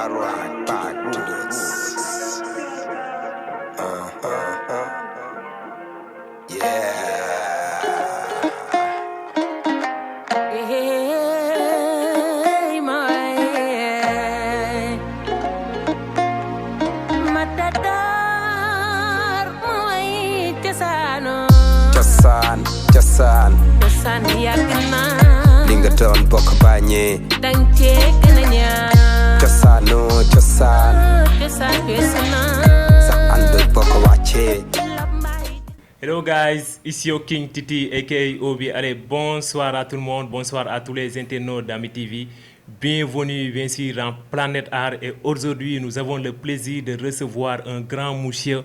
right back to this. Yeah. Hey, my matador, my cosaan, Cosaan yàgg na. li nga doon bokk bañee dang cee gën a ñaan. cosaan cosaan weesu na. sa ànd bokk wàccee. Hello guys, ici au King Titi aka Obi. Allez, bonsoir à tout le monde, bonsoir à tous les internautes d'Ami TV. Bienvenue bien sûr en Planète Art et aujourd'hui nous avons le plaisir de recevoir un grand monsieur,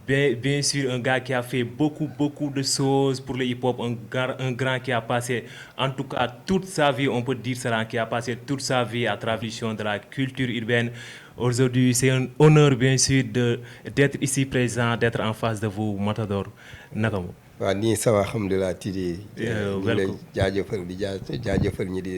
bien sûr un gars qui a fait beaucoup de choses pour le hip-hop, un grand qui a passé en tout cas toute sa vie, on peut dire ça, qui a passé toute sa vie à travers de la culture urbaine. Aujourd'hui c'est un honneur bien sûr d'être ici présent, d'être en face de vous, Matador Nakamo. waaw nii ça va alhamdulilah Tidi. ñu lay jaajëfal di jaajëfal ñi di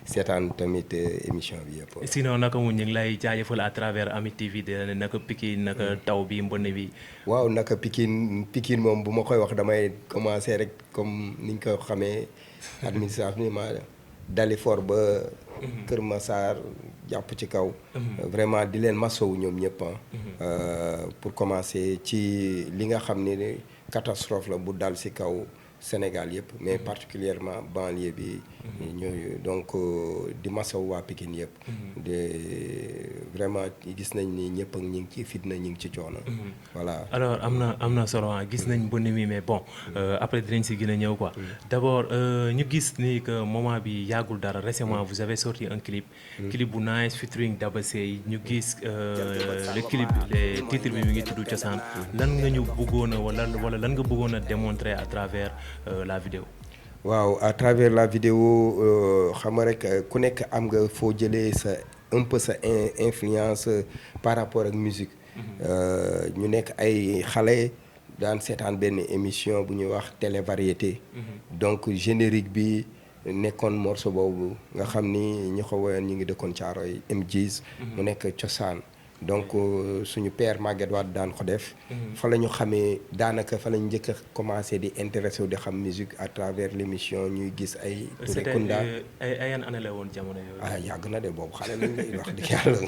seetaan tamit émission bi yëpp. sinon naka mu ñu ngi lay jaajëfal à travers Ami TV de naka Pikine naka taw bi mbënn bi. waaw naka Pikine moom bu ma koy wax damay commencer rek comme ni ñu ko xamee administrativement Dalifort ba. Kër Massar jàpp ci kaw. vraiment di leen masawu ñoom ñëpp pour commencer ci li nga xam ne catastrophe la bu dal ci kaw Sénégal yëpp mais particulièrement banlieue bi. ñooyu donc di masawu waa Pikine yëpp. de vraiment gis nañ ni ñëpp ak ñi ngi ci fitna ñi ngi ci coono. voilà alors am na solo gis nañ mbënn mi mais bon après dinañ si gën a ñëw quoi. d'abord ñu gis ni que moment bi yàggul dara récemment vous avez sorti un clip. clip bu nice featuring Daba Sey ñu gis le clip le titre bi mi ngi tudd Cosaan. lan nga ñu bëggoon a wala lan nga bëggoon a démontrer à travers la vidéo. waaw à travers la vidéo xam nga rek ku nekk am nga foo jëlee sa un peu sa influence par rapport ak musique. ñu nekk ay xale daan seetaan benn émission bu ñuy wax télé variété. donc générique bi nekkoon morceau boobu nga xam ni ñi ko woyoon ñu ngi dëkkoon Caaroy MGs mu nekk Cosaan. donc suñu père Maguette Wade daan ko def. fa la ñu xamee daanaka fa la ñu njëkk a commencé di intéressé wu di xam musique à travers l' émission ñuy gis ay. Touré Kunda ay yan année la woon jamono yooyu. yàgg na de boobu xale lañ lay wax dëgg yàlla.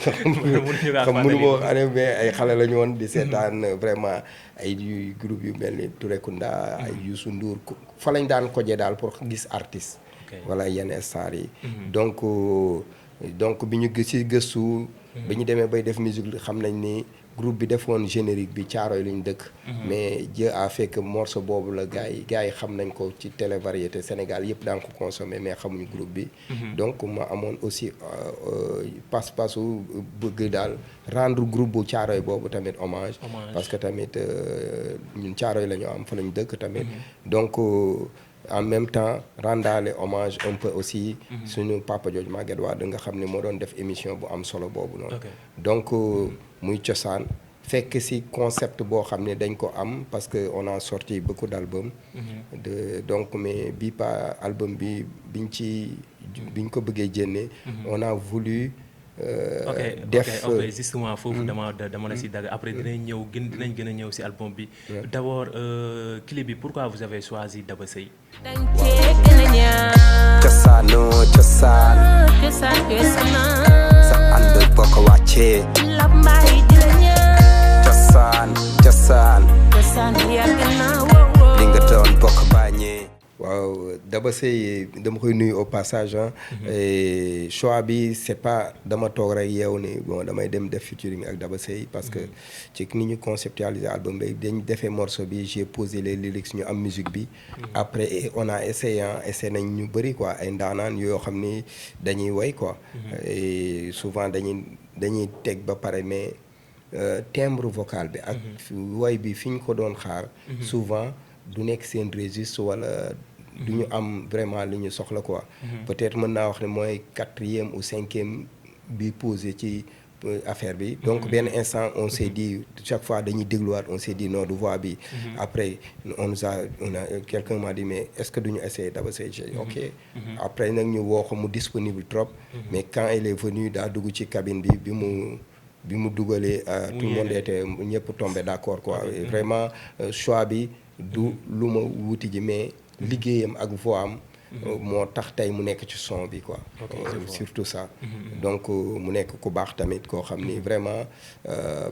xam mënu ma wax année mais ay xale la ñu woon di seetaan vraiment ay groupe yu mel ni Touré Kunda. ay Youssou Ndour fa lañ daan kojee daal pour gis artiste. wala yenn stars yi. donc bi ñu ci gëstu. bi ñu demee bay def musique xam nañ ni groupe bi defoon générique bi Caaroy lañ dëkk. mais Dieu a fait que morceau boobu la gars yi xam nañ ko ci télé variété Sénégal yëpp daan ko consommé mais xamuñu groupe bi. donc ma amoon aussi pas-pasu bëgg daal rendre groupe bu Caaroy boobu tamit hommage. parce que tamit ñun Caaroy la ñu am fa lañ dëkk tamit. donc en même temps rendaale hommage un peu aussi suñu papa jooju Maguette Wade nga xam ne moo doon def émission bu am solo boobu noonu. donc muy Cosaan fekk ci concept boo xam ne dañ ko am parce que on a sorti beaucoup d' albums. donc mais bii pas album bi biñ ko bëggee jénne on a voulu. def justement foofu dama la si dagg après dinañ gën a ñëw si album bi. d'abord clip bi pourquoi vous avez choisi Daba Sey. cosaan sa ànd bokk wàccee. cosaan li nga doon bokk bañee. waaw Daba Sey dama koy nuyu au passage choix bi c'est pas dama toog rek yeew ni bon damay dem def featuring ak Daba Sey parce que ci ni ñu conceptualiser album bi dañ defee morceau bi j'ai posé les lyrics ñu am musique bi. après on a essayé nañ ñu bëri quoi ay ndaanaan yoo xam ni dañuy woy quoi. et souvent dañuy teg ba pare mais timbre vocal bi ak woy bi fi ñu ko doon xaar. souvent du nekk seen registre wala. du ñu am vraiment li ñu soxla quoi. peut-être mën naa wax ne mooy 4e ou 5e bi posé ci affaire bi donc benn instant on s'est dit chaque fois dañuy dégluwaat on s'est dit non du voix bi après on a quelqu'un m'a dit mais est-ce que duñu essayer Daba Seye ok après nag ñu woo ko mu disponible trop mais quand il est venu daa dugg ci cabine bi mu dugalee tout le monde était ñëpp tombé d'accord quoi et vraiment choix bi du lu ma wuti ji mais liggéeyam ak voix am moo tax tey mu nekk ci son bi quoi surtout ça donc mu nekk ku baax tamit koo xam ni vraiment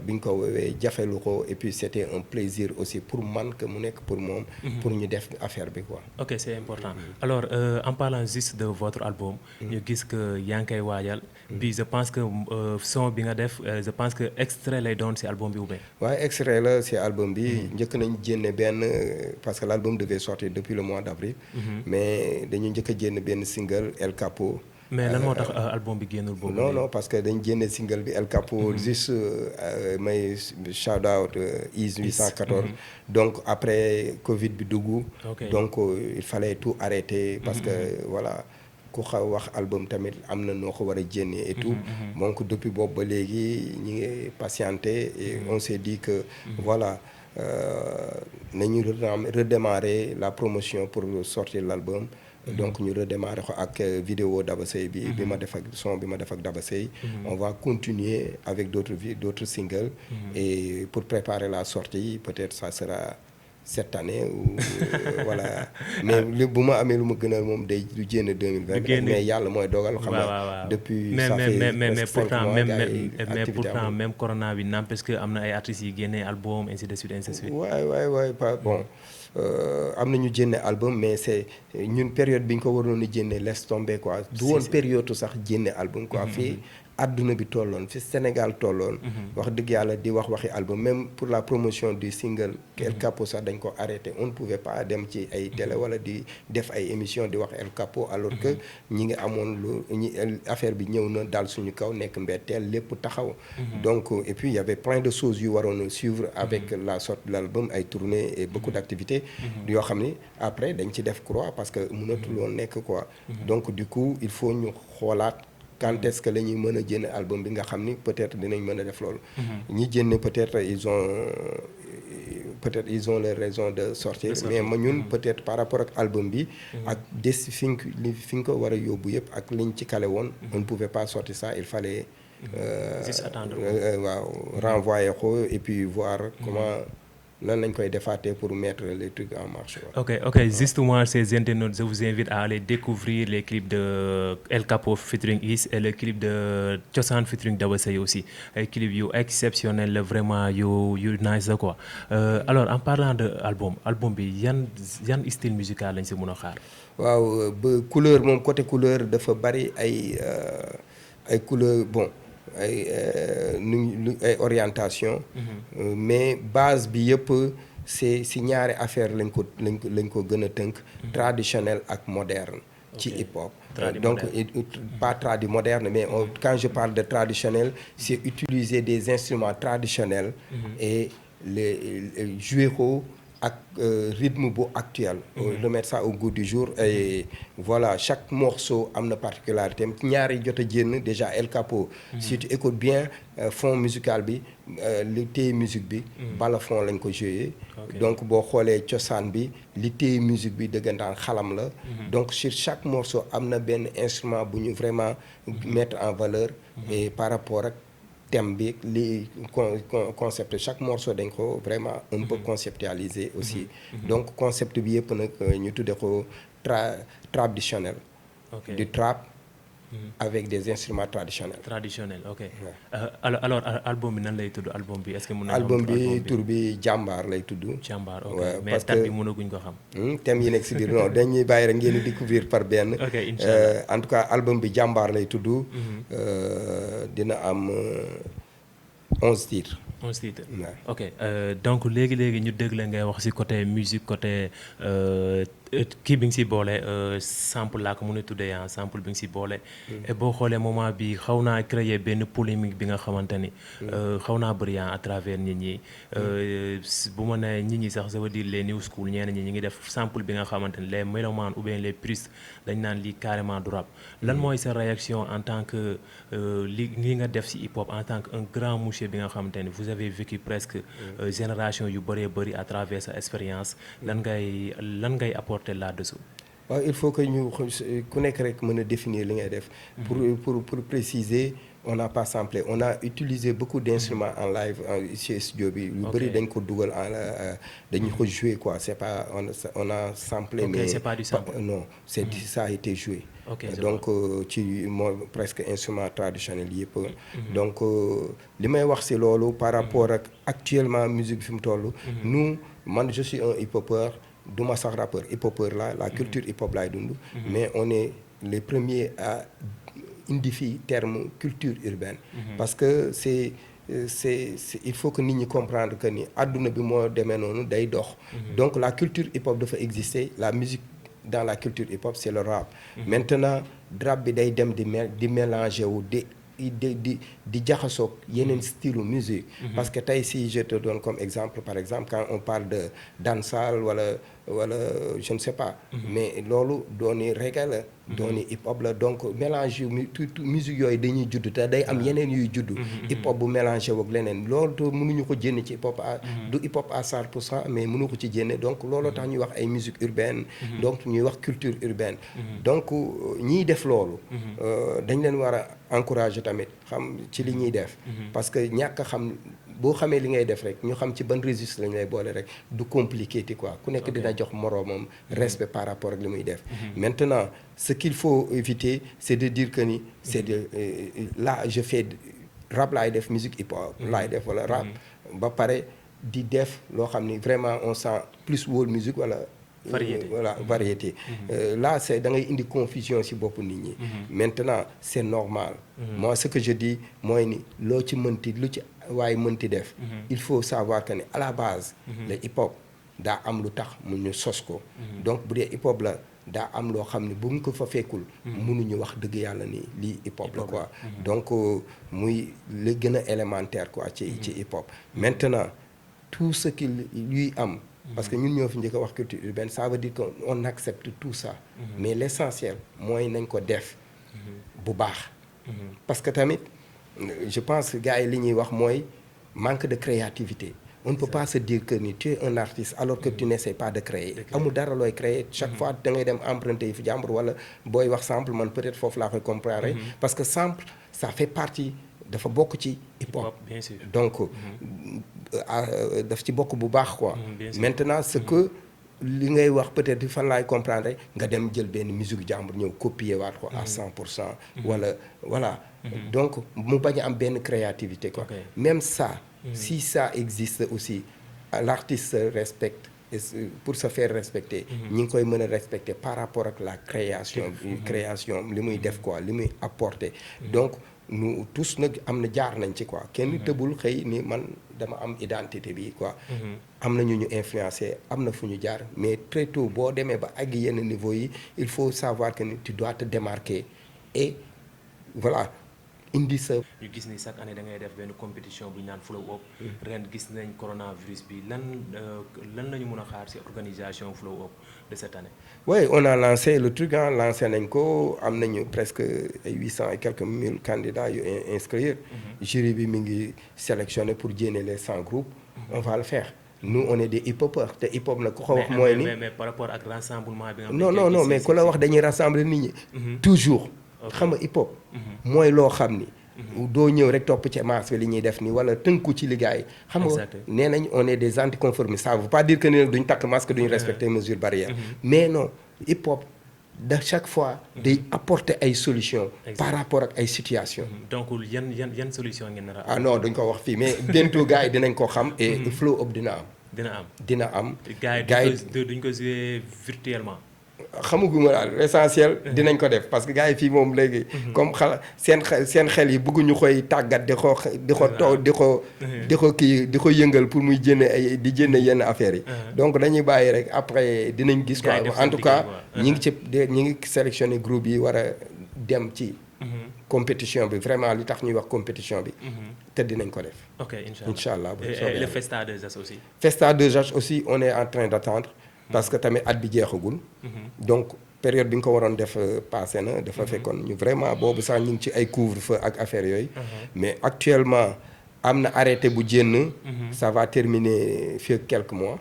bi nga ko woowee jafelu ko et puis c'était un plaisir aussi pour man que mu nekk pour moom pour ñu def affaire bi quoi. Ok, c'est important. Alors en parlant juste de votre album ñu gis que yaa ngi koy waajal bi je pense que son bi nga def je pense que extrait lay doon ci album bi ou bien. waaye extrait la ci album bi njëkk nañ génne benn parce que l'album devait sortir depuis le mois d'avril mais dañu njëkk a génn benn single El Capo. mais lan moo tax album bi génnul boobu. non parce que dañ génne single bi El Capo juste may shout out IS 814 donc après Covid bi dugg donc il fallait tout arrêter parce que voilà ku xaw wax album tamit am na noo ko war a génne et tout donc depuis boobu ba léegi ñi ngi patienté et on s'est dit que voilà nañu redémarrer la promotion pour sortir l'album donc ñu redémarrer ko ak vidéo Daba Seye bi ma def ak son bi ma def ak Daba Seye on va continuer avec d'autres singles et pour préparer la sortie peut-être ça sera cette année ou voilà mais bu ma amee lu ma gënal moom day du génn 2020 mais yàlla mooy dogal xam nga depuis ça fait mais pourtant même corona bi n'empêche que am na ay artistes yi génnee album ainsi de suite ainsi de suite waay pas bon am na ñu génne album mais c'est ñun période bi ñu ko waroon a génne laisse tomber quoi du woon période sax génne album quoi fii àdduna bi tolloon fi Sénégal tolloon wax dëgg yàlla di waxi album même pour la promotion du single El Capo sax dañ ko arrêté on ne pouvait pas dem ci ay télé wala di def ay émission di wax El Capo alors que ñi ngi amoon affaire bi ñëw na daal suñu kaw nekk mbetteel lépp taxaw donc et puis il y avait plein de choses yu waroon a suivre avec la sortie de l'album ay tournées et beaucoup d'activités yoo xam ni après dañ ci def croix parce que mënatul woon nekk quoi donc du coup il faut ñu xoolaat quand est-ce que la ñuy mën a jënd album bi nga xam ni peut-être dinañ mën a def loolu ñi jënd peut-être ils ont les raisons de sortir mais ma ñun peut-être par rapport ak album bi ak des fi nga ko war a yóbbu yëpp ak liñ ci kale woon on ne pouvait pas sortir ça il fallait juste attendre waaw renvoyer ko et puis voir comment nan lañ koy defaatee pour mettre les trucs en marche. Ok, justement ces internautes je vous invite à aller découvrir les clips de El Capo featuring Is et le clip de Thiossane featuring Daba Seye aussi ay clip yu exceptionnel la vraiment yu nice la quoi alors en parlant de album bi yan style musical lañ si mën a xaar. waaw ba couleur moom côté couleur dafa bari ay couleur bon. ay orientation mais base bi yëpp c'est si ñaari affaire lañ ko gën a tënk traditionnel ak moderne ci hip hop donc pas tradi moderne mais quand je parle de traditionnel c'est utiliser des instruments traditionnels et les jouer ko ak rythme bu actuel remettre ça au goût du jour et voilà chaque morceau am na particularité ñaari jot a génn déjà El Capo si tu écoutes bien fond musical bi li téye musique bi balafon lañ ko joué donc boo xoolee cosaan bi li téye musique bi dëggantaan xalam la donc sur chaque morceau am na benn instrument bu ñu vraiment mettre en valeur et par rapport ak thème bi li concept chaque morceau dañ ko vraiment un peu conceptualiser aussi donc concept bi yëpp nag ñu tudde ko traditionnel du trap avec des instruments traditionnels ok alors album bi nan lay tudd album bi est-ce que mën na album bi tur bi jàmbaar lay tudd jàmbaar ok mais thème bi mënaguñ ko xam thème yi nekk si biir non dañuy bàyyi rek ngeen di découvrir par benn ok inchallah en tout cas album bi jàmbaar lay tudd dina am 11 titres ok donc léegi ñu dégg la ngay wax ci côté musique côté kii bi nga si boole sample laa ko mën a tuddee sample bi nga si boole. et boo xoolee moment bi xaw naa créer benn polémique bi nga xamante ni. xaw naa bëri à travers nit ñi. bu ma nee nit ñi sax ça veut dire les new school ñenn ñi ñu ngi def sample bi nga xamante ni les mélomanes ou bien les puristes dañ naan lii carrément du rap. lan mooy sa réaction en tant que li nga def si hip hop en tant que un grand monsieur bi nga xamante ni vous avez vécu presque génération yu bëree bëri à travers sa expérience lan ngay apporter là-dessous. waaw il faut que ñu ku nekk rek mën a définir li ngay def. pour préciser on n'a pas samplé on a utilisé beaucoup d'instruments en live ci studio bi. lu bëri dañ ko dugal dañu ko jouer quoi c'est pas on a samplé. mais c'est pas du sample. non c'est ça a été joué. donc ci moo presque instrument traditionnel yëpp. donc li may wax ci loolu par rapport ak actuellement musique fi mu toll. nous man je suis un hip-hopeur. duma sax rappeur hip-hopeur la culture hip-hop laay dund. mais on est les premiers à indi fii terme culture urbaine. parce que c'est il faut que nit ñi comprendre que ni àdduna bi moo demee noonu day dox. donc la culture hip-hop dafa exister la musique dans la culture hip-hop c'est le rap. maintenant rap bi day dem di mélanger wu di jaxasoog yeneen style musique. parce que tey si je te donne comme exemple par exemple quand on parle de dancehall wala je ne sais pas. mais loolu dooni reggae la. dooni hip hop la donc mélange yu tout musique yooyu dañuy judd te day am yeneen yuy judd. hip hop bu mélangé woog leneen loolu te mënuñu ko jénne ci hip hop du hip hop à 100% mais mënu ko ci jénne donc looloo tax ñuy wax ay musique urbaine. donc ñuy wax culture urbaine. donc ñiy def loolu. dañ leen war a encourager tamit xam ci li ñuy def. parce que ñàkk a xam boo xamee li ngay def rek ñu xam ci ban registre lañ lay boole rek du compliqué ti quoi ku nekk dina jox moroomam respect par rapport ak li muy def. maintenant ce qu'il faut éviter c'est de dire que ni c'est de là je fais rap laay def musique hip hop laay def wala rap ba pare di def loo xam ni vraiment on sent plus world music wala variété. Là c'est da ngay indi confusion ci bopp nit ñi. maintenant c'est normal. moi ce que je dis mooy ni loo ci mënti lu ci waaye mënti def. il faut savoir que ne à la base. le hip hop daa am lu tax mu ñu sos ko. donc bu dee hip hop la daa am loo xam ne bu mu ko fa fekkul. mënuñu wax dëgg yàlla ni lii hip hop la quoi. donc muy li gën a élémentaire quoi ci hip hop. maintenant tout ce qui luy am. parce que ñun ñoo fi njëkk a wax culture urbaine ça veut dire que on accepte tout ça. mais l'essentiel mooy nañ ko def bu baax. parce que tamit je pense que gars yi li ñuy wax mooy manque de créativité. on ne peut pas se dire que ni tu es un artiste alors que tu n'essaies pas de créer. amul dara looy créer chaque fois da ngay dem emprunter yi fi jàmbur wala booy wax sample man peut-être foofu laa koy comprendre. parce que sample ça fait partie dafa bokk ci hip hop. bien sûr donc daf ci bokk bu baax quoi. maintenant ce que li ngay wax peut-être fan laay comprendre nga dem jël benn musique jàmbur ñëw copier waat ko à 100%. wala voilà. donc mu bañ a am benn créativité quoi. même ça. si ça existe aussi l'artiste se respecte et pour se faire respecter ñi ngi koy mën a respecter par rapport ak la création li muy def quoi li muy apporter donc nous tous nag am na jaar nañ ci quoi kenn tëbul xëy ni man dama am identité bi quoi am na ñu influencer am na fu ñu jaar mais très tôt boo demee ba àgg yenn niveau yi il faut savoir que tu dois te démarquer et voilà indi sa. ñu gis ni chaque année da ngay def benn compétition bu ñu naan Flow Up. ren gis nañ coronavirus bi lan la ñu mën a xaar ci organisation Flow Up de cette année. oui on a lancé le truc lancé nañ ko am nañu presque ay 800 et quelques mille candidats yu inscrire. jury bi mi ngi sélectionné pour jénne les 100 groupes. on va le faire. nous on est des hip-hopeurs te hip-hop nag ku ko wax mooy ni mais par rapport ak rassemblement bi nga. non mais ku la wax dañuy rassembler nit ñi. toujours. xam nga hip hop. mooy loo xam ni. doo ñëw rek topp ci masse bi li ñuy def nii wala tënku ci liggéey. xam nga nee nañ on est des anticonformistes ça veut pas dire que ni duñ takk masque duñ respecter mesures barrières. mais non hip hop de chaque fois day apporter ay solutions. par rapport ak ay situations. donc yan solution ngeen nar a. ah non duñ ko wax fii mais bientôt gars yi dinañ ko xam et Flow Up dina am. dina am am. gars yi duñ ko jouer virtuellement. xamuguma daal l'essentiel dinañ ko def parce que gars yi fii moom léegi comme seen xel yi bëgguñu koy tàggat di ko yëngal pour muy jënd yenn affaires yi donc dañuy bàyyi rek après dinañ gis quoi en tout cas ñi ngi sélectionné groupe yi war a dem ci compétition bi vraiment li tax ñuy wax compétition bi te dinañ ko def ok inchallah et le Festa 2H aussi Festa 2H aussi on est en train d'attendre parce que tamit at bi jeexagul donc période bi nga ko waroon def passé na dafa fekkoon ñu vraiment boobu sax ñu ngi ci ay couvre-feu ak affaire yooyu mais actuellement am na arrêté bu jénn ça va terminer fii quelques mois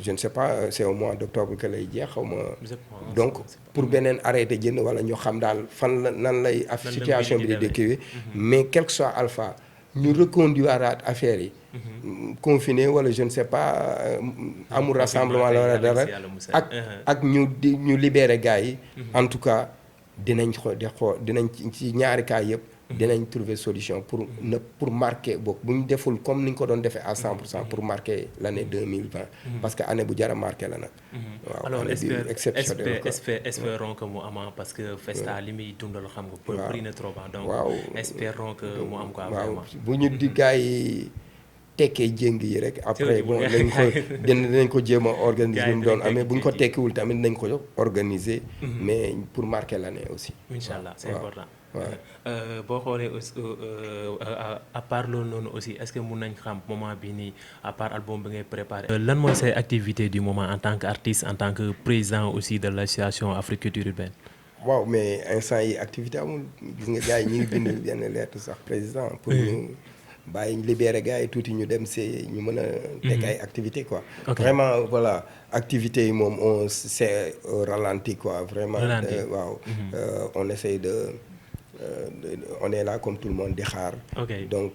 je ne sais pas c'est au mois d'octobre que lay jeex xaw ma donc pour beneen arrêté jénn wala ñu xam daal fan la nan lay situation bi di décrire mais quel que soit alpha ñu reconduiraat affaire yi confiné wala je ne sais pas amul rassemblement la wala dara ak ñu libérer gars yi en tout cas dinañ ci ñaari cas yëpp dinañ trouver solution pour marquer boog bu ñu deful comme ni ñu ko doon defee à 100% pour marquer l'année 2020 parce que année bu jar a marqué la nag waaw alors espérons que mu am parce que Festa li muy dundal xam nga bëri na trop donc espérons que mu am quoi waaw bu ñu di gars yi tekkee jéng yi rek après bon dinañ ko jéem a organiser mu doon amee bu ñu ko tekkiwul tamit nañ ko organiser mais pour marquer l'année aussi inchallah c'est important boo xoolee aussi à part loolu noonu aussi est-ce que mun nañ xam moment bi nii à part album bi ngay préparé lan mooy say activité du moment en tant qu'artiste en tant que président aussi de l'association Afrique Culture Urbaine waaw mais instant yi activité amul gis nga gars yi ñu ngi bind benn lettre sax président pour ñu bàyyi libéré gars yi tuuti ñu dem ñu mën a teg ay activité quoi vraiment voilà activité yi moom c'est ralenti quoi vraiment waaw on essaye on est là comme tout le monde di xaar donc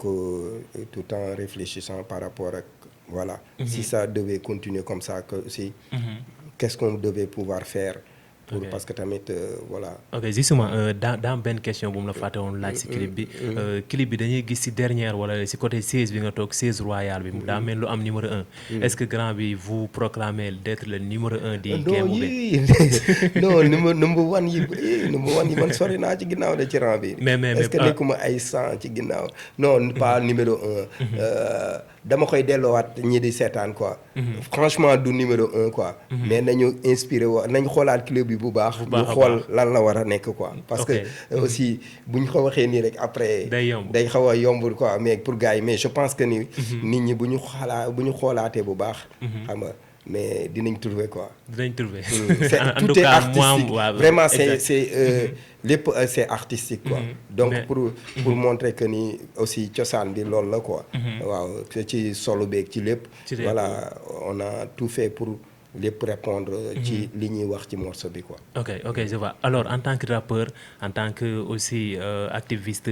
tout en réfléchissant par rapport ak voilà si ça devait continuer comme ça que aussi qu'est-ce qu'on devait pouvoir faire parce que tamit voilà. ok justement dans benn question bu mu la fàtte woon laaj si clip bi dañuy gis si dernière wala si côté 16 bi nga toog 16 royal bi daa mel lu am numéro 1 est-ce que grand bi vous proclamez d'être le numéro 1 di game bi non number one yi man sori naa ci ginnaaw de ci rang bi mais est-ce que nekkuma ay 100 ci ginnaaw non pas numéro 1 dama koy delloowaat ñi di seetaan quoi franchement du numéro 1 quoi mais nañu inspiré nañ xoolaat clip bi bu baax ñu xool lan la war a nekk quoi parce que aussi bu ñu ko waxee nii rek après day xaw a yombul quoi mais pour gars yi mais je pense que ni nit ñi bu ñu xoolaatee bu baax xam nga mais dinañ trouver quoi tout est artistique vraiment c'est lépp c'est artistique quoi donc pour montrer que ni aussi cosaan bi loolu la quoi waaw ci solo beeg ci lépp voilà on a tout fait pour lépp répondre ci li ñuy wax ci morceau bi quoi. ok je vois alors en tant que rappeur en tant que aussi activiste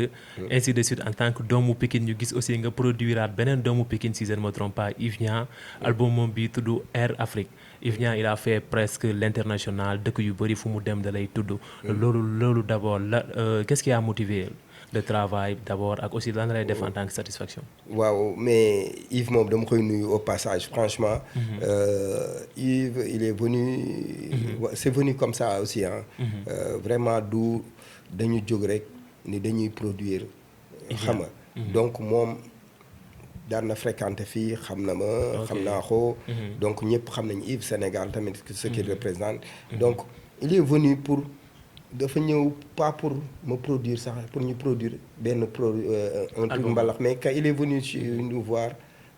ainsi de suite en tant que doomu Pikine ñu gis aussi nga produiraat beneen doomu Pikine si je ne me trompe pas Yves Niang album moom bi tudd Air Afrique Yves Niang il a fait presque l'international dëkk yu bëri fu mu dem da lay tudd loolu d'abord qu'est-ce qui a motivé le travail d'abord ak aussi lan lay def en tant que satisfaction. waaw mais Yves moom dama koy nuyu au passage franchement Yves il est venu c'est venu comme ça aussi vraiment du dañu jóg rek ni dañuy produire xam nga donc moom daan na fréquenter fii xam na ma xam naa ko donc ñëpp xam nañu Yves Sénégal tamit ce qu'il représente donc il est venu pour dafa ñëw pas pour me produire sax pour ñu produire benn un truc mbalax mais quand il est venu nous voir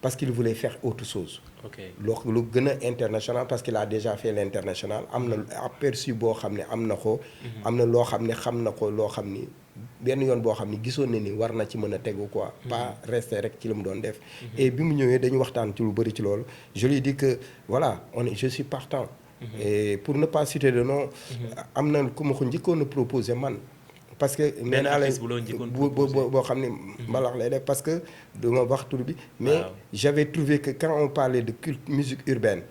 parce qu'il voulait faire autre chose lu gën a international parce qu'il a déjà fait l'international am na aperçu boo xam ne am na ko am na loo xam ne xam na ko loo xam ni benn yoon boo xam ni gisoon na ni war na ci mën a tegu quoi pas rester rek ci li mu doon def et bi mu ñëwee dañu waxtaan ci lu bëri ci loolu je lui dis que voilà je suis partant et pour ne pas citer de nom am na ku ma ko njëkkoon a proposé man parce que nee naa la boo xam ne mbalax lay def parce que duma wax tur bi mais j'avais trouvé que quand on parlait de musique urbaine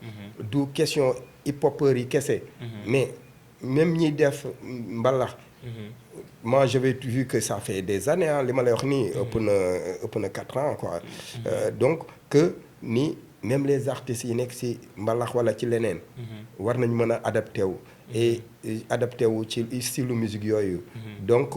du question hip-hopeurs yi kese mais même ñiy def mbalax moi j'avais vu que ça fait des années li ma lay wax nii ëpp na 4 ans quoi donc que ni même les artistes yi nekk ci mbalax wala ci leneen war nañ mën a adapté wu et adapté wu ci style musique yooyu. donc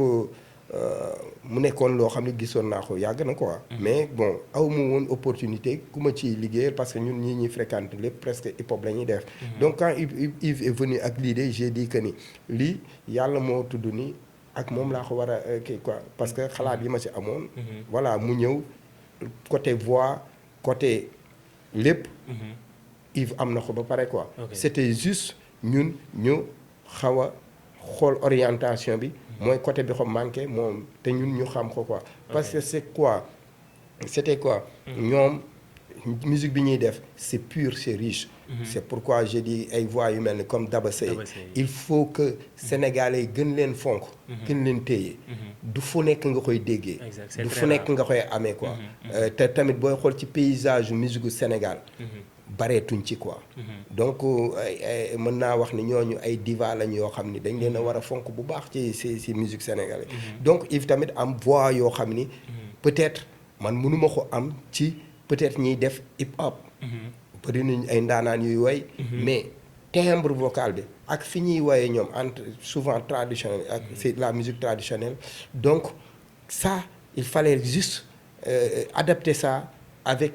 mu nekkoon loo xam ne gisoon naa ko yàgg na quoi. mais bon aw ma woon opportunité ku ma ciy liggéeyal parce que ñun ñuy fréquente lépp presque hip hop la ñuy def. donc quand Yves est venu ak l'idée j'ai dit que ni lii yàlla moo tudd ni ak moom laa ko war a kii quoi parce que xalaat yi ma ci amoon. voilà mu ñëw côté voix côté lépp. Yves am na ko ba pare quoi. c'était juste ñun ñu xaw a xool orientation bi. mooy côté bi ko manqué moom te ñun ñu xam ko quoi. parce que c'était quoi. ñoom musique bi ñuy def c'est pur c'est riche. c'est pourquoi j'ai dit ay voix yu mel ni comme Daba Seye il faut que sénégalais gën leen fonk. gën leen téye. du fu nekk nga koy déggee. du fu nekk nga koy amee quoi. te tamit booy xool ci paysage musique gu Sénégal. bareetuñ ci quoi. donc mën naa wax ni ñooñu ay diva lañ yoo xam ni dañ leen a war a fonk bu baax ci musique sénégalaise. donc Yves tamit am voix yoo xam ni. peut-être man mënuma ko am ci peut-être ñiy def hip hop. bëri nañ ay ndaanaan yuy woy. mais timbre vocal bi ak fi ñuy woyee ñoom entre souvent traditionnel ak c'est la musique traditionnelle donc ça il fallait juste adapter ça. avec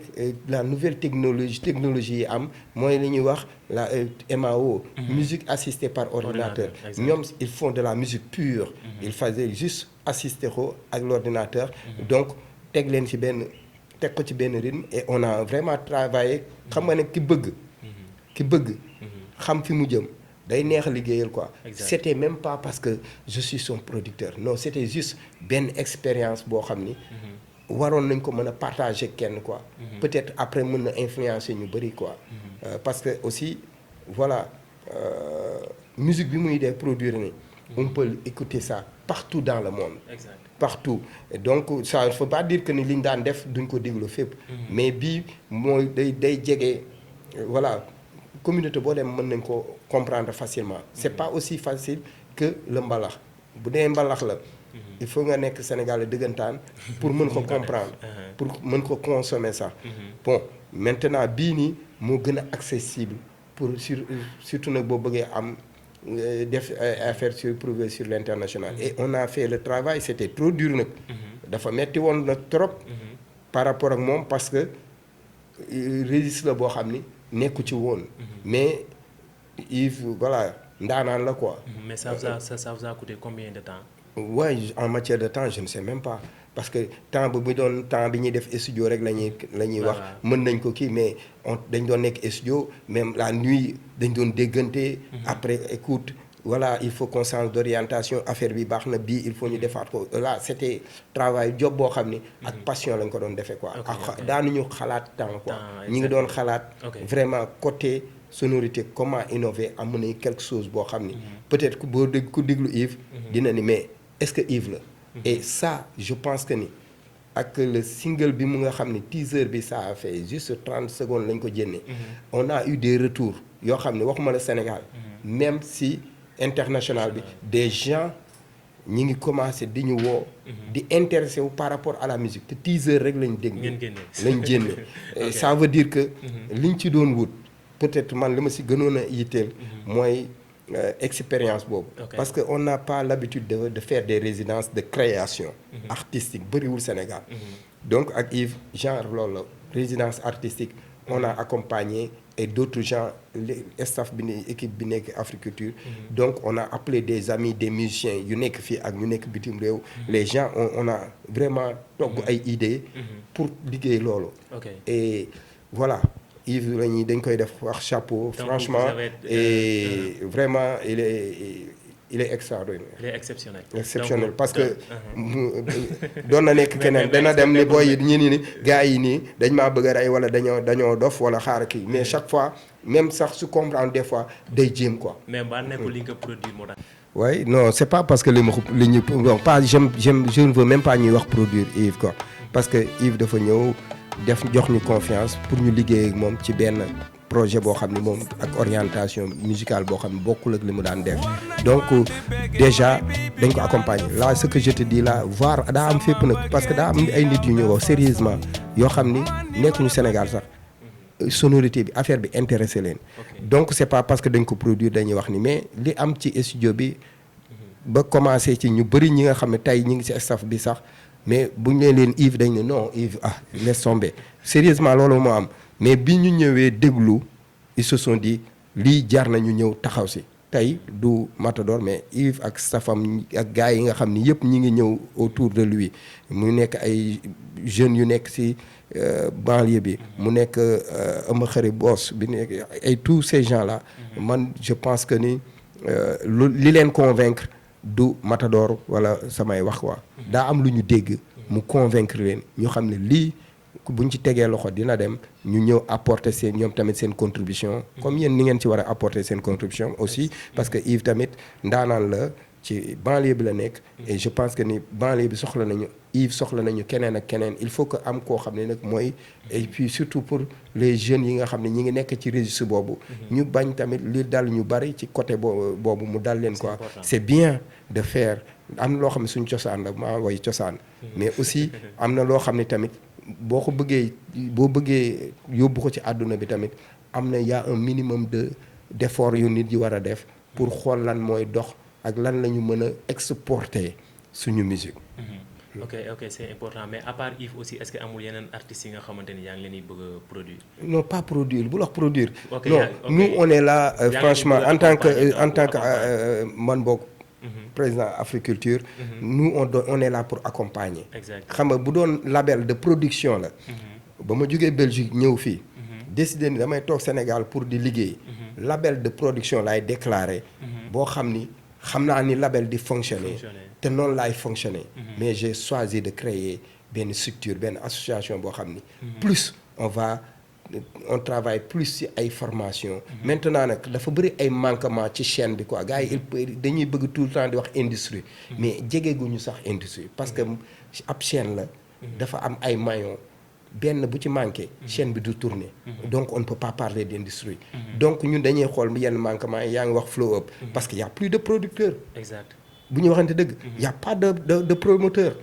la nouvelle technologie yi am mooy li ñuy wax la MAO. musique assistée par ordinateur. ñoom ils font de la musique pure. ils faisaient juste assister ko ak l'ordinateur. donc teg leen ci teg ko ci benn rythme et on a vraiment travaillé xam nga ne ki bëgg. xam fi mu jëm day neex a liggéeyal quoi. c'était même pas parce que je suis son producteur non c'était juste benn expérience boo xam ni. waroon nañ ko mën a partager kenn quoi. peut-être après mën na influencer ñu bari quoi. parce que aussi voilà musique bi muy def produire ni on peut écouter ça partout dans le monde. partout et donc ça il faut pas dire que ni li ñu daan def duñ ko déglu fépp. mais bii mooy day jege voilà communauté boo dem mën nañ ko comprendre facilement. c'est pas aussi facile que le mbalax bu dee mbalax la. il faut nga nekk Sénégal dëggantaan pour mën ko comprendre pour mën ko consommer ça. bon maintenant bii nii moo gën a accessible pour surtout nag boo bëggee am def affaire prouver sur l'international. et on a fait le travail c'était trop dur nag. dafa metti woon nag trop. par rapport ak moom parce que registre la boo xam ni nekku ci woon. mais Yves voilà ndaanaan la quoi. mais ça vous a coûté combien de temps. Ouais, en matière de temps je ne sais même pas parce que temps bu doon temps bi ñuy def studio rek la ñuy wax mën nañ ko kii mais dañ doon nekk studio même la nuit dañ doon déggante. après écoute voilà il faut qu'on change d'orientation affaire bi baax na bii il faut ñu defaat ko là c'était travail job boo xam ni ak passion lañ ko doon defee quoi. ak daanuñu xalaat temps quoi. ñi ngi doon xalaat. vraiment côté sonorité comment innover amener quelque chose boo xam ni. peut-être ku déglu Yves. dina ni mais. est-ce que Yves la. et ça je pense que ni ak le single bi mu nga xam ni teaser bi ça a fait juste 30 secondes lañ ko jénnee. on a eu des retours yoo xam ne waxuma la Sénégal. même si international bi des gens ñi ngi commencé di ñu woo. di intéressé wu par rapport à la musique te teaser rek lañ dégg. lañ jénne ça veut dire que. liñ ci doon wut peut-être man li ma si gënoon a yitteel. mooy. expérience boobu. parce que on n'a pas l'habitude de faire des résidences de création. artistique bëriwul Sénégal. donc ak Yves genre loolu la résidence artistique on a accompagné et d'autres gens staff bi ne équipe bi nekk Africulture. donc on a appelé des amis des musiciens yu nekk fii ak ñu nekk bitim réew. les gens on a vraiment togg ay idées. pour liggéey loolu. et voilà. Yves lañuy dañ koy def wax chapeau. franchement et vraiment il est extraordinaire. il est exceptionnel. exceptionnel parce que doon na nekk keneen dana dem ni booy yi ñi ni gars yi nii dañ maa bëgg a rey wala dañoo dof wala xaar kii mais chaque fois même sax su comprendre des fois day jéem quoi. mais ba nekkul li nga produire moo tax. oui non c'est pas parce que li ñu bon pas je ne veux même pas ñuy wax produire Yves quoi parce que Yves dafa ñëw. jox ñu confiance pour ñu liggéey ak moom ci benn projet boo xam ne moom ak orientation musicale boo xam ne bokkul ak li mu daan def donc déjà dañ ko accompagner là ce que je te dis là voir daa am fépp nag parce que daa am ay nit yu ñu wax sérieusement yoo xam ni nekkuñu Sénégal sax sonorité bi affaire bi intéressé leen. Donc c'est pas parce que dañ ko produire dañuy wax ni mais li am ci studio bi ba commencé ci ñu bëri ñi nga xam ne tey ñi ngi ci staff bi sax mais buñ leen Yves dañ ne non Yves laisse tomber sérieusement loolu moo am mais bi ñu ñëwee déglu ils se sont dit lii jar na ñu ñëw taxaw si tey du Matador mais Yves ak staffam ak gars yi nga xam ni yëpp ñi ngi ñëw autour de lui mu nekk ay jeunes yu nekk si banlieue bi mu nekk Ama Xari Boss bi nekk ay tous ces gens là man je pense que ni li leen convaincre du Matador wala samay wax quoi daa am lu ñu dégg mu convaincre leen ñu xam ne lii buñ ci tegee loxo dina dem ñu ñëw apporter seen ñoom tamit seen contribution comme yéen ni ngeen ci war a apporter seen contribution aussi parce que Yves tamit ndaanaan la ci banlieue bi la nekk et je pense que ni banlieue bi soxla nañu Yves soxla nañu keneen ak keneen il faut que am koo xam ne nag mooy et puis surtout pour les jeunes yi nga xam ne ñi ngi nekk ci registre boobu ñu bañ tamit li dal ñu bari ci côté boobu mu dal leen quoi c'est bien de faire am na loo xam ne suñu cosaan la maa way cosaan mais aussi am na loo xam ne tamit boo bëggee yóbbu ko ci àdduna bi tamit am na y a un minimum d'effort yu nit yi war a def pour xool lan mooy dox ak lan la ñu mën a exporter suñu musique. ok c'est important mais à part Yves aussi est-ce que amul yeneen artistes yi nga xamante ni yaa ngi leen di bëgg a produire. non pas produire bu la wax produire. non nous on est là franchement en tant que man boog. président Africulture. nous on est là pour accompagner. xam nga bu doon label de production la. ba ma jógee Belgique ñëw fii. décidé ni damay toog Sénégal pour di liggéey. label de production laay déclarer. boo xam ni xam naa ni label di fonctionner. te noonu laay fonctionner. mais j'ai choisi de créer benn structure benn association boo xam ni. plus on travaille plus ci ay formation maintenant nag dafa bëri ay manquement ci chaîne bi quoi gars yi dañuy bëgg tout le temps di wax industrie mais jegeguñu sax industrie parce que ab chaîne la dafa am ay maillons benn bu ci manqué chaîne bi du tourner donc on ne peut pas parler d'industrie donc ñun dañuy xool yenn manquement yaa ngi wax flow up parce que y a plus de producteurs exact bu ñu waxante dëgg y a pas de promoteur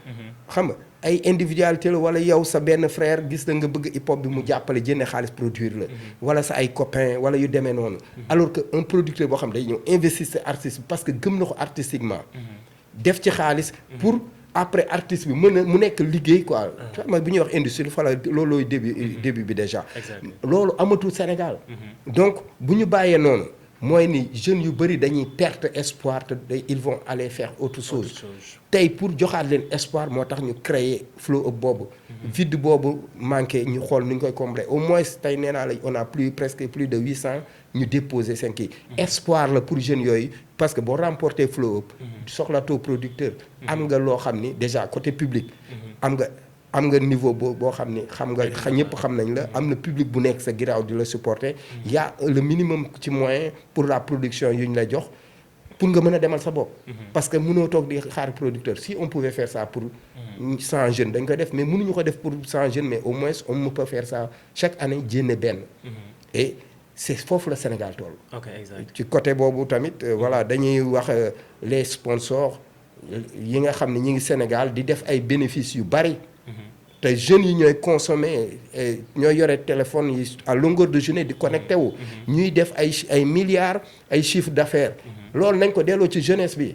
xam nga ay individualité la wala yow sa benn frère gis na nga bëgg hip hop bi mu jàppale jënne xaalis produire la wala sa ay copains wala yu demee noonu alors que un producteur boo xam day ñëw investir sa artiste bi parce que gëm na ko artistiquement def ci xaalis pour après artiste bi mu nekk liggéey quoi ma bu ñuy wax industrie fa la loolooy début bi déjà loolu amatul Sénégal donc bu ñu bàyyee noonu mooy ni jeunes yu bëri dañuy perte espoir te ils vont aller faire autre chose tey pour joxaat leen espoir moo tax ñu créer flow up boobu vide boobu manqué ñu xool nu ñu koy combler au moins tey nee naa la on a presque plus de 800 ñu déposer seen kii espoir la pour jeunes yooyu parce que boo remporter flow up soxlatoo producteur am nga loo xam ni déjà côté public am nga niveau boo xam ni xam nga ñëpp xam nañ la am na public bu nekk sa giraaw di la supporter y a le minimum ci moyen pour la production yu ñu la jox pour nga mën a demal sa bopp parce que mënoo toog di xaar producteur si on pouvait faire ça pour 100 jeunes dañ ko def mais mënuñu ko def pour 100 jeunes mais au moins on peut faire ça chaque année jénne benn et c'est foofu la Sénégal toll ci côté boobu tamit voilà dañuy wax les sponsors yi nga xam ne ñi ngi Sénégal di def ay bénéfices yu bari te jeunes yi ñooy consommer ñooy yore téléphone yi à longueur de journée di connecté wu ñuy def ay milliards ay chiffre d'affaires loolu nañ ko delloo ci jeunesse bi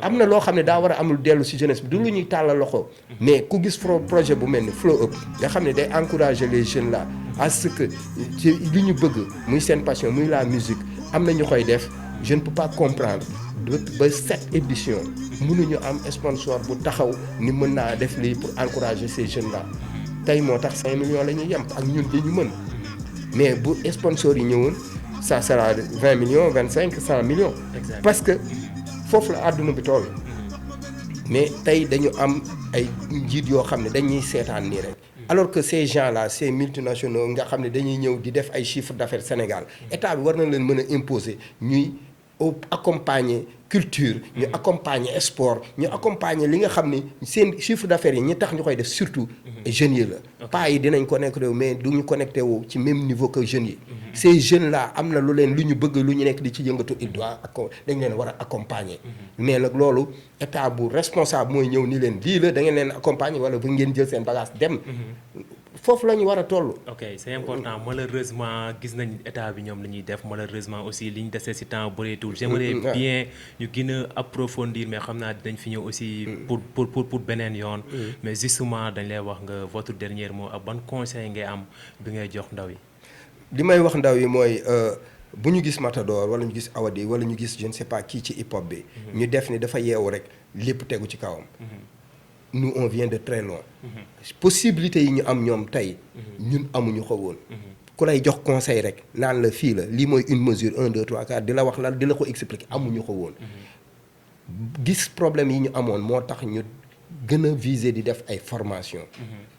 am na loo xam ne daa war a amul dellu ci jeunesse bi du lu ñuy tàllal loxo mais ku gis projet bu mel ni Flow Up nga xam ne day encourager les jeunes là à ce que ci li ñu bëgg muy seen passion muy la musique am na ñu koy def je ne peux pas comprendre ba 7 éditions mënuñu am sponsor bu taxaw ni mën naa def lii pour encourager ces jeunes là tey moo tax 5 millions la ñuy yem ak ñun li ñu mën mais bu sponsor yi ñëwoon ça sera 20 millions 25 100 millions parce que foofu la àdduna bi toll mais tey dañu am ay njiit yoo xam ne dañuy seetaan nii rek alors que ces gens là ces multinationaux nga xam ne dañuy ñëw di def ay chiffre d'affaires Sénégal état bi war na leen mën a imposer ñuy accompagner culture ñu accompagner sport ñu accompagner li nga xam ni seen chiffre d'affaires yi ñi tax ñu koy def surtout jeunes yi la pas yi dinañ connecté wu mais duñu connecté wu ci même niveau que jeunes yi ces jeunes là am na lu leen lu ñu bëgg lu ñu nekk di ci yëngatu il doit dañ leen war a accompagner mais nag loolu état bu responsable mooy ñëw ni leen lii la da ngeen leen accompagner wala bu ngeen jël seen bagage dem foofu la ñu war a toll. ok c'est important malheureusement gis nañ état bi ñoom li ñuy def malheureusement aussi li ñu desee ci temps bëreetul. j'aimerais bien ñu gën a approfondir mais xam naa dinañ fi ñëw aussi. pour beneen yoon. mais justement dañ lay wax nga votre dernier mot ak ban conseil ngay am bi ngay jox ndaw yi. li may wax ndaw yi mooy bu ñu gis Matador wala ñu gis Awadi wala ñu gis je ne sais pas kii ci hip hop bi. ñu def ni dafa yeewu rek lépp tegu ci kawam. nous on vient de très loin. possibilité yi ñu am ñoom tey. ñun amuñu ko woon. ku lay jox conseil rek naan la fii la lii mooy une mesure 1 2 3 4 di la wax lan di la ko expliquer amuñu ko woon. gis problème yi ñu amoon moo tax ñu gën a viser di def ay formation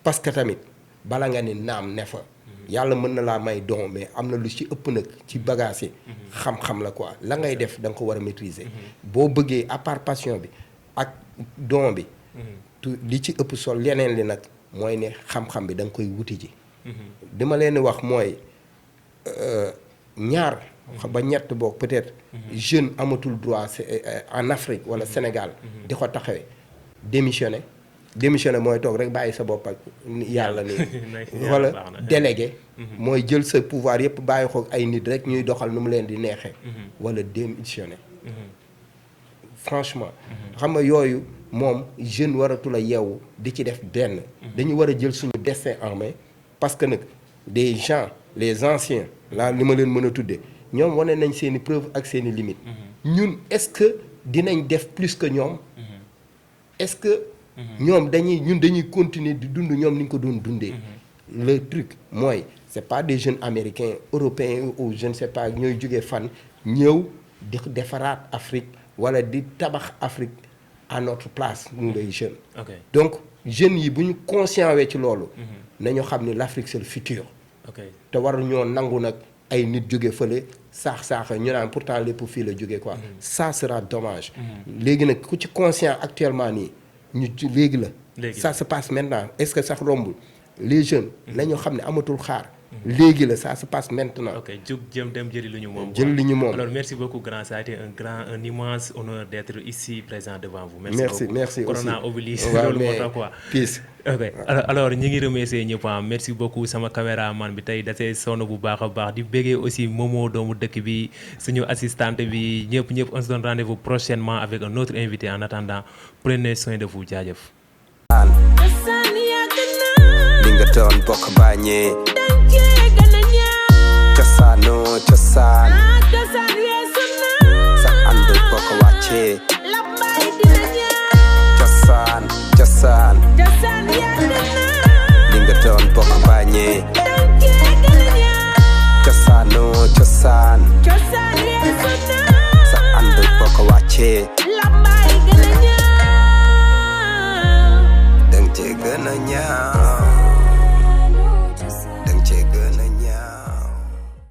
parce que tamit bala nga ni naam ne fa. yàlla mën na laa may don mais am na lu ci ëpp nag ci bagage yi. xam-xam la quoi la ngay def da nga ko war a maîtriser. boo bëggee à part passion bi ak don bi. li ci ëpp sol leneen li nag mooy ne xam-xam bi da nga koy wuti ji. dama leen wax mooy ñaar ba ñett boog peut-être jeune amatul droit en Afrique wala Sénégal di ko taxawee démissionné mooy toog rek bàyyi sa bopp ak yàlla ni wala délégué mooy jël sa pouvoir yëpp bàyyi ko ay nit rek ñuy doxal nu mu leen di neexee wala démissionné franchement xam nga yooyu moom jeune waratul a yeewu di ci def benn dañu war a jël suñu destin en main parce que nag des gens les anciens là li ma leen mën a tuddee ñoom wane nañ seen i preuve ak seen i limites ñun est-ce que dinañ def plus que ñoom est-ce que ñoom dañuy continuer di dund ñoom ni ñu ko doon dundee le truc mooy c'est pas des jeunes américains européens ou je ne sais pas ñooy jógee fan ñëw di defaraat Afrique wala di tabax Afrique à notre place ñu ngay jeunes donc jeunes yi bu ñu conscient wee ci loolu nañu xam ni l'Afrique c'est le futur te war ñoo nangu nag ay nit jóge fële saax-saaxa ñu naan pourtant lépp fii la jóge quoi ça sera dommage léegi nag ku ci conscient actuellement nii ñu léegi la ça se passe maintenant est-ce que sax rombul les jeunes nañu xam ne amatul xaar léegi la ça se passe maintenant. ok jug jëm dem jëli lu ñu moom. jëli lu ñu moom alors merci beaucoup grand ça a été un immense honneur d'être ici présent devant vous. merci merci aussi corona oblige loolu moo tax quoi. peace. ok alors ñi ngi remercier ñëpp merci beaucoup sama caméraman bi tey dasee sonn bu baax a baax di béggee aussi Momo doomu dëkk bi suñu assistante bi ñëpp on se donne rendez-vous prochainement avec un autre invité en attendant prenez soin de vous jaajëf. li nga doon bokk bañee cosaano cosaan sa ànd bokk wàccee cosaan li nga doon bokk bañee cosaano cosaan sa ànd bokk wàccee